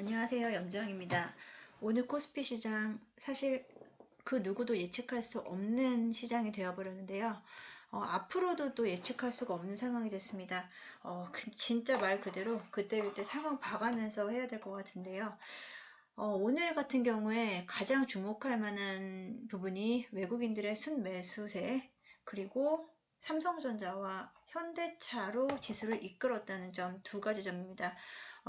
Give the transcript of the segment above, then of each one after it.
안녕하세요. 염정입니다. 오늘 코스피 시장 사실 그 누구도 예측할 수 없는 시장이 되어버렸는데요. 앞으로도 또 예측할 수가 없는 상황이 됐습니다. 진짜 말 그대로 그때그때 상황 봐가면서 해야 될 것 같은데요. 오늘 같은 경우에 가장 주목할 만한 부분이 외국인들의 순매수세 그리고 삼성전자와 현대차로 지수를 이끌었다는 점 두 가지 점입니다.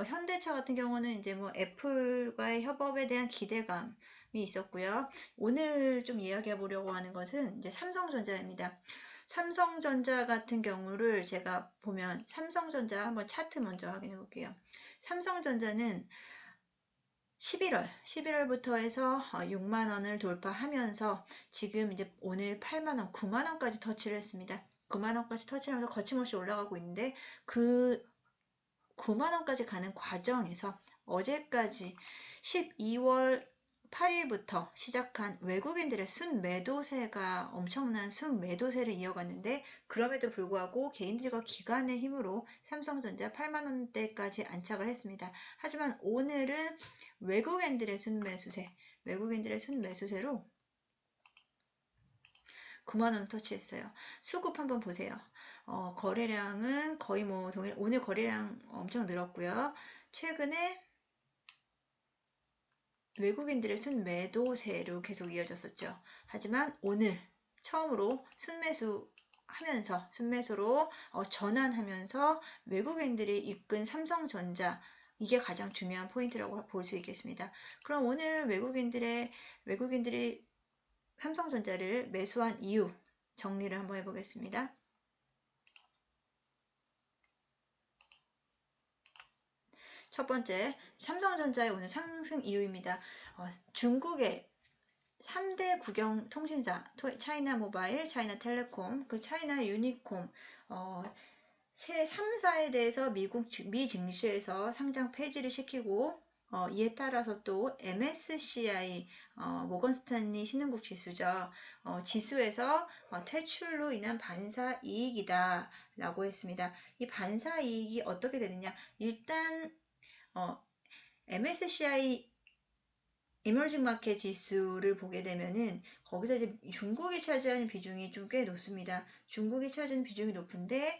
현대차 같은 경우는 이제 뭐 애플과의 협업에 대한 기대감이 있었고요. 오늘 좀 이야기해 보려고 하는 것은 이제 삼성전자입니다. 삼성전자 같은 경우를 제가 보면 삼성전자 한번 차트 먼저 확인해 볼게요. 삼성전자는 11월부터 해서 6만원을 돌파하면서 지금 이제 오늘 8만원, 9만원까지 터치를 했습니다. 9만원까지 터치하면서 거침없이 올라가고 있는데 그 9만원까지 가는 과정에서 어제까지 12월 8일부터 시작한 외국인들의 순매도세가 엄청난 순매도세를 이어갔는데 그럼에도 불구하고 개인들과 기관의 힘으로 삼성전자 8만원대까지 안착을 했습니다. 하지만 오늘은 외국인들의 순매수세로 9만원 터치했어요. 수급 한번 보세요. 거래량은 거의 뭐 동일, 오늘 거래량 엄청 늘었고요. 최근에 외국인들의 순매도세로 계속 이어졌었죠. 하지만 오늘 처음으로 순매수로 전환하면들이 외국인들이 이끈 삼성전자 이게 가장 중요한 포인트라고 볼 수 있겠습니다. 그럼 오늘 외국인들이 삼성전자를 매수한 이유 정리를 한번 해보겠습니다. 첫 번째, 삼성전자의 오늘 상승 이유입니다. 중국의 3대 국영 통신사, 차이나 모바일, 차이나 텔레콤, 그 차이나 유니콤, 3사에 대해서 미 증시에서 상장 폐지를 시키고 이에 따라서 또 MSCI 모건스탠리 신흥국 지수죠. 지수에서 퇴출로 인한 반사 이익이다 라고 했습니다. 이 반사 이익이 어떻게 되느냐? 일단 MSCI 이머징 마켓 지수를 보게 되면은 거기서 이제 중국이 차지하는 비중이 좀 꽤 높습니다. 중국이 차지하는 비중이 높은데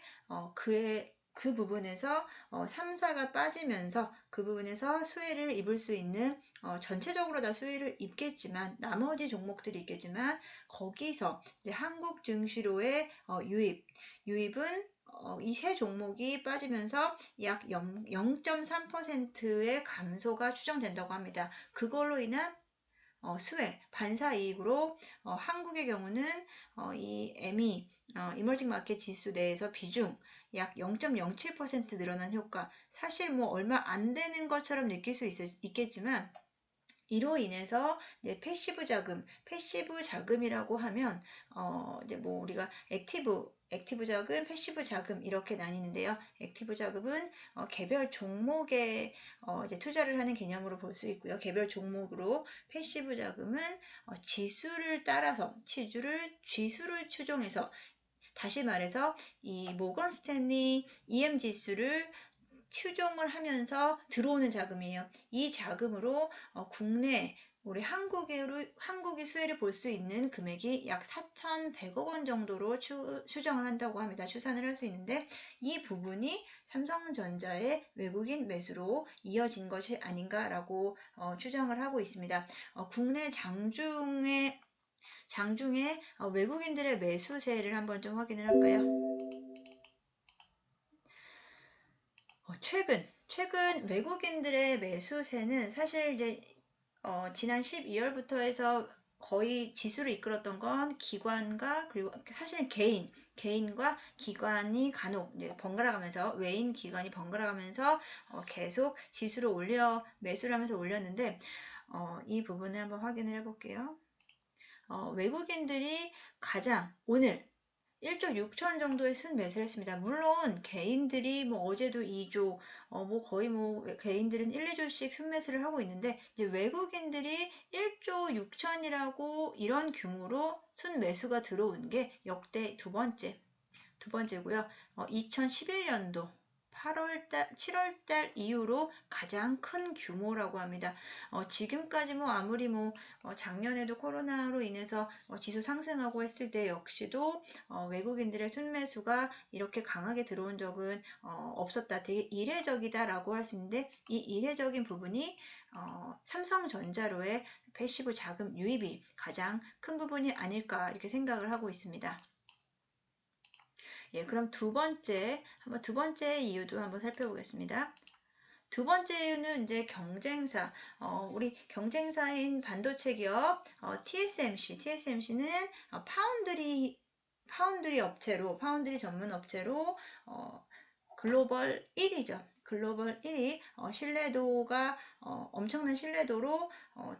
그 부분에서 3사가 빠지면서 그 부분에서 수혜를 입을 수 있는 전체적으로 다 수혜를 입겠지만 나머지 종목들이 있겠지만 거기서 이제 한국 증시로의 유입은 이 세 종목이 빠지면서 약 0.3%의 감소가 추정된다고 합니다. 그걸로 인한 수혜, 반사이익으로 한국의 경우는 이 ME, 이머징 마켓 지수 내에서 비중 약 0.07% 늘어난 효과, 사실 뭐 얼마 안 되는 것처럼 느낄 수 있겠지만 이로 인해서 이제 패시브 자금이라고 하면 이제 뭐 우리가 액티브 자금, 패시브 자금 이렇게 나뉘는데요. 액티브 자금은 개별 종목에 이제 투자를 하는 개념으로 볼 수 있고요. 개별 종목으로 패시브 자금은 지수를 따라서 지수를 추종해서 다시 말해서 이 모건 스탠리 EM 지수를 추종을 하면서 들어오는 자금이에요. 이 자금으로 국내 우리 한국이 수혜를 볼 수 있는 금액이 약 4,100억 원 정도로 추정을 한다고 합니다. 추산을 할 수 있는데 이 부분이 삼성전자의 외국인 매수로 이어진 것이 아닌가라고 추정을 하고 있습니다. 국내 장중에 외국인들의 매수세를 한번 좀 확인을 할까요? 최근 외국인들의 매수세는 사실 이제 지난 12월부터 해서 거의 지수를 이끌었던 건 기관과 그리고 사실은 개인과 기관이 간혹 이제 번갈아가면서 외인 기관이 번갈아가면서 계속 지수를 매수를 하면서 올렸는데 이 부분을 한번 확인을 해볼게요. 외국인들이 가장 오늘 1조 6천 정도의 순매수를 했습니다. 물론 개인들이 뭐 어제도 2조, 뭐 거의 뭐 개인들은 1, 2조씩 순매수를 하고 있는데 이제 외국인들이 1조 6천이라고 이런 규모로 순매수가 들어온 게 역대 두 번째고요. 2011년도 7월달 이후로 가장 큰 규모라고 합니다. 지금까지 아무리 작년에도 코로나로 인해서 지수 상승하고 했을 때 역시도 외국인들의 순매수가 이렇게 강하게 들어온 적은 없었다. 되게 이례적이다라고 할 수 있는데 이 이례적인 부분이 삼성전자로의 패시브 자금 유입이 가장 큰 부분이 아닐까 이렇게 생각을 하고 있습니다. 예, 그럼 두 번째 이유도 한번 살펴보겠습니다. 두 번째 이유는 이제 경쟁사, 우리 경쟁사인 반도체 기업 TSMC는 파운드리 업체로, 파운드리 전문 업체로 글로벌 1위죠. 글로벌 1위, 신뢰도가 엄청난 신뢰도로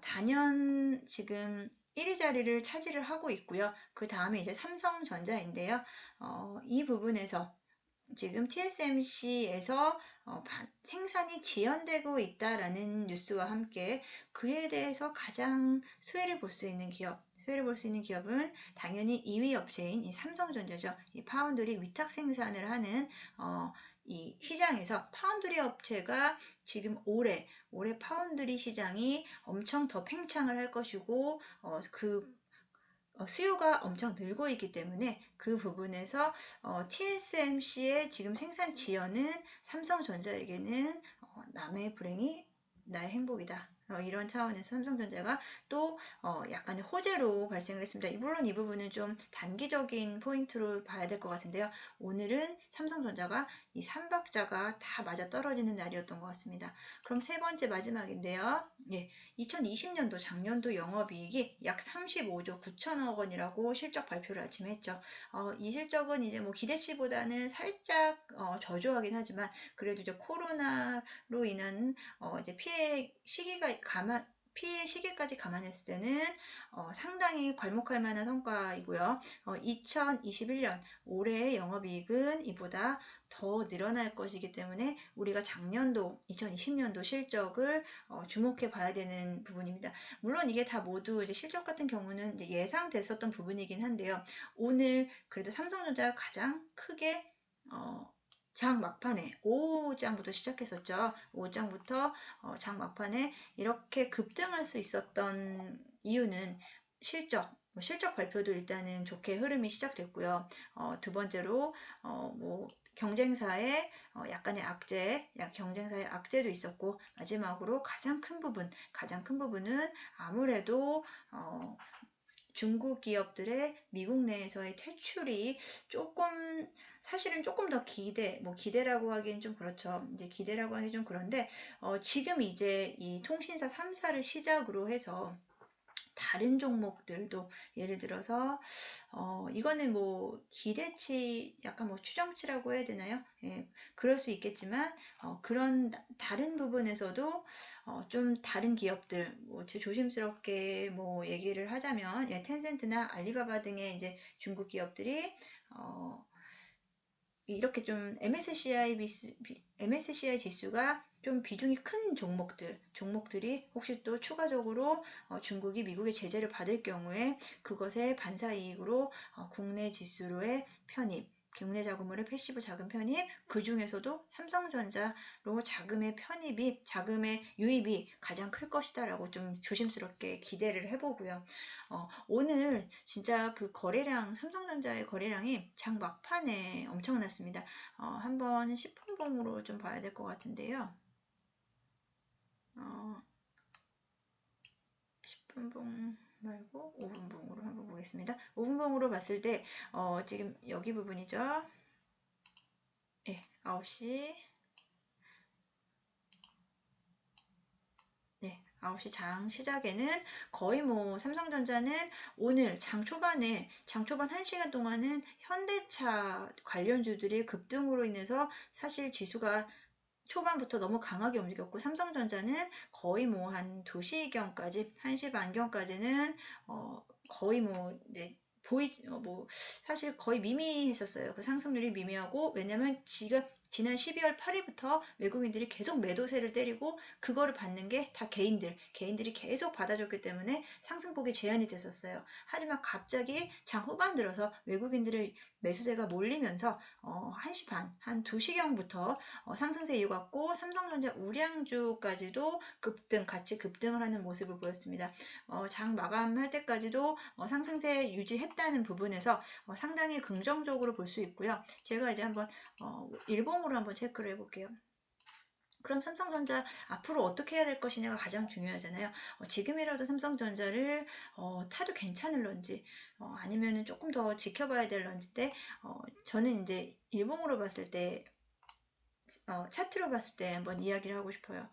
단연 지금 1위 자리를 차지를 하고 있고요. 그 다음에 이제 삼성전자인데요. 이 부분에서 지금 TSMC에서 생산이 지연되고 있다라는 뉴스와 함께 그에 대해서 가장 수혜를 볼 수 있는 기업은 당연히 2위 업체인 이 삼성전자죠. 이 파운드리 위탁 생산을 하는 이 시장에서 파운드리 업체가 지금 올해 파운드리 시장이 엄청 더 팽창을 할 것이고 수요가 엄청 늘고 있기 때문에 그 부분에서 TSMC의 지금 생산 지연은 삼성전자에게는 남의 불행이 나의 행복이다. 이런 차원에서 삼성전자가 또 약간의 호재로 발생을 했습니다. 물론 이 부분은 좀 단기적인 포인트로 봐야 될 것 같은데요. 오늘은 삼성전자가 이 3박자가 다 맞아떨어지는 날이었던 것 같습니다. 그럼 세 번째 마지막인데요. 예, 2020년도 작년도 영업이익이 약 35조 9천억 원이라고 실적 발표를 아침에 했죠. 이 실적은 이제 기대치보다는 살짝 저조하긴 하지만 그래도 이제 코로나로 인한 이제 피해 시기까지 감안했을 때는 상당히 괄목할 만한 성과이고요. 2021년 올해의 영업이익은 이보다 더 늘어날 것이기 때문에 우리가 작년도 2020년도 실적을 주목해 봐야 되는 부분입니다. 물론 이게 다 모두 이제 실적 같은 경우는 이제 예상됐었던 부분이긴 한데요. 오늘 그래도 삼성전자가 가장 크게 장 막판에 5장부터 시작했었죠. 5장부터 장 막판에 이렇게 급등할 수 있었던 이유는 실적 발표도 일단은 좋게 흐름이 시작됐고요. 두 번째로 경쟁사의 약간의 경쟁사의 악재도 있었고 마지막으로 가장 큰 부분은 아무래도 중국 기업들의 미국 내에서의 퇴출이 사실은 조금 더 기대라고 하기엔 좀 그렇죠. 이제 기대라고 하기 좀 그런데, 지금 이제 이 통신사 3사를 시작으로 해서 다른 종목들도 예를 들어서 이거는 기대치 약간 추정치라고 해야 되나요? 예, 그럴 수 있겠지만 그런 다른 부분에서도 좀 다른 기업들 조심스럽게 얘기를 하자면 텐센트나 알리바바 등의 이제 중국 기업들이 이렇게 좀 MSCI 지수가 좀 비중이 큰 종목들이 혹시 또 추가적으로 중국이 미국의 제재를 받을 경우에 그것의 반사이익으로 국내 지수로의 편입, 국내 자금으로의 패시브 자금 편입, 그 중에서도 삼성전자로 자금의 유입이 가장 클 것이다라고 좀 조심스럽게 기대를 해보고요. 오늘 진짜 그 삼성전자의 거래량이 장 막판에 엄청났습니다. 한번 10분 봉으로 좀 봐야 될 것 같은데요. 10분 봉 말고 5분 봉으로 한번 보겠습니다. 5분 봉으로 봤을 때 지금 여기 부분이죠. 예, 9시 9시 장 시작에는 거의 삼성전자는 오늘 장 초반 1시간 동안은 현대차 관련주들의 급등으로 인해서 사실 지수가 초반부터 너무 강하게 움직였고 삼성전자는 거의 한 2시경까지 1시 반경까지는 거의 사실 거의 미미했었어요. 그 상승률이 미미하고 왜냐면 지금 지난 12월 8일부터 외국인들이 계속 매도세를 때리고 그거를 받는 게 다 개인들이 계속 받아줬기 때문에 상승폭이 제한이 됐었어요. 하지만 갑자기 장 후반 들어서 외국인들의 매수세가 몰리면서 1시 반, 한 2시경부터 상승세 이어갔고 삼성전자 우량주까지도 같이 급등을 하는 모습을 보였습니다. 장 마감할 때까지도 상승세 유지했다는 부분에서 상당히 긍정적으로 볼 수 있고요. 제가 이제 한번 일봉으로 한번 체크를 해볼게요. 그럼 삼성전자 앞으로 어떻게 해야 될 것이냐가 가장 중요하잖아요. 지금이라도 삼성전자를 타도 괜찮을런지 아니면 조금 더 지켜봐야 될런지인데 저는 이제 일봉으로 봤을 때 차트로 봤을 때 한번 이야기를 하고 싶어요.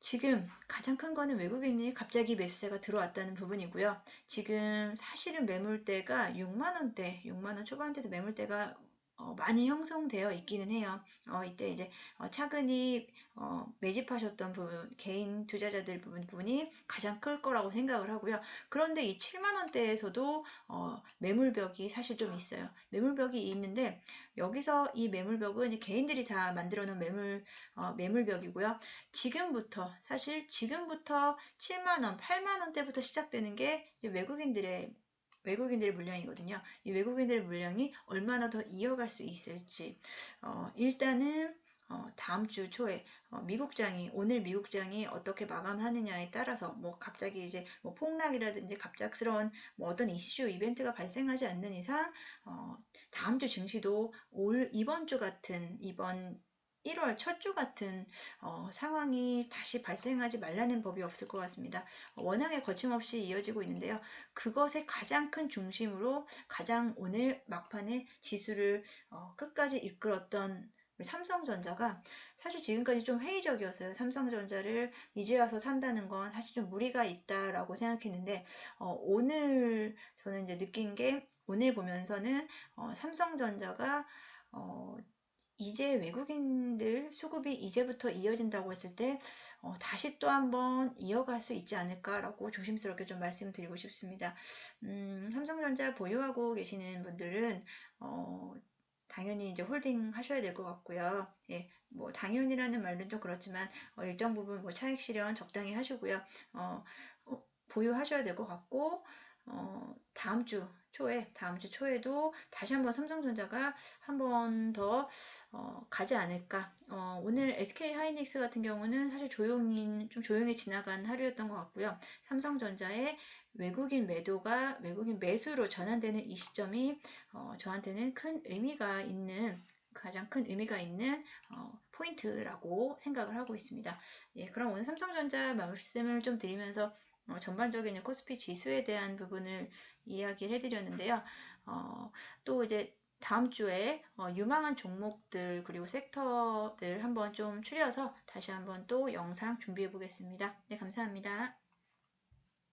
지금 가장 큰 거는 외국인이 갑자기 매수세가 들어왔다는 부분이고요. 지금 사실은 매물대가 6만원대, 6만원 초반대도 매물대가 많이 형성되어 있기는 해요. 이때 이제 차근히 매집하셨던 부분, 개인 투자자들 부분이 가장 클 거라고 생각을 하고요. 그런데 이 7만원대에서도 매물벽이 사실 좀 있어요. 매물벽이 있는데 여기서 이 매물벽은 개인들이 다 만들어 놓은 매물벽이고요. 사실 지금부터 7만원, 8만원대부터 시작되는 게 외국인들의 물량이거든요. 이 외국인들의 물량이 얼마나 더 이어갈 수 있을지 일단은 다음 주 초에 오늘 미국장이 어떻게 마감하느냐에 따라서 갑자기 이제 폭락이라든지 갑작스러운 어떤 이슈 이벤트가 발생하지 않는 이상 다음 주 증시도 이번 주 같은 이번 1월 첫 주 같은 상황이 다시 발생하지 말라는 법이 없을 것 같습니다. 워낙에 거침없이 이어지고 있는데요. 그것의 가장 큰 중심으로 가장 오늘 막판에 지수를 끝까지 이끌었던 삼성전자가 사실 지금까지 좀 회의적이었어요. 삼성전자를 이제 와서 산다는 건 사실 좀 무리가 있다라고 생각했는데 오늘 저는 이제 느낀 게 오늘 보면서는 삼성전자가 이제 외국인들 수급이 이제부터 이어진다고 했을 때 다시 또 한번 이어갈 수 있지 않을까라고 조심스럽게 좀 말씀드리고 싶습니다. 삼성전자 보유하고 계시는 분들은 당연히 이제 홀딩 하셔야 될 것 같고요. 예, 당연이라는 말은 좀 그렇지만 일정 부분 차익 실현 적당히 하시고요. 보유하셔야 될 것 같고 다음 주 초에도 다시 한번 삼성전자가 한 번 더 가지 않을까. 오늘 SK 하이닉스 같은 경우는 사실 좀 조용히 지나간 하루였던 것 같고요. 삼성전자의 외국인 매수로 전환되는 이 시점이 저한테는 가장 큰 의미가 있는 포인트라고 생각을 하고 있습니다. 예, 그럼 오늘 삼성전자 말씀을 좀 드리면서 전반적인 코스피 지수에 대한 부분을 이야기를 해드렸는데요. 또 이제 다음 주에 유망한 종목들 그리고 섹터들 한번 좀 추려서 다시 한번 또 영상 준비해 보겠습니다. 네, 감사합니다.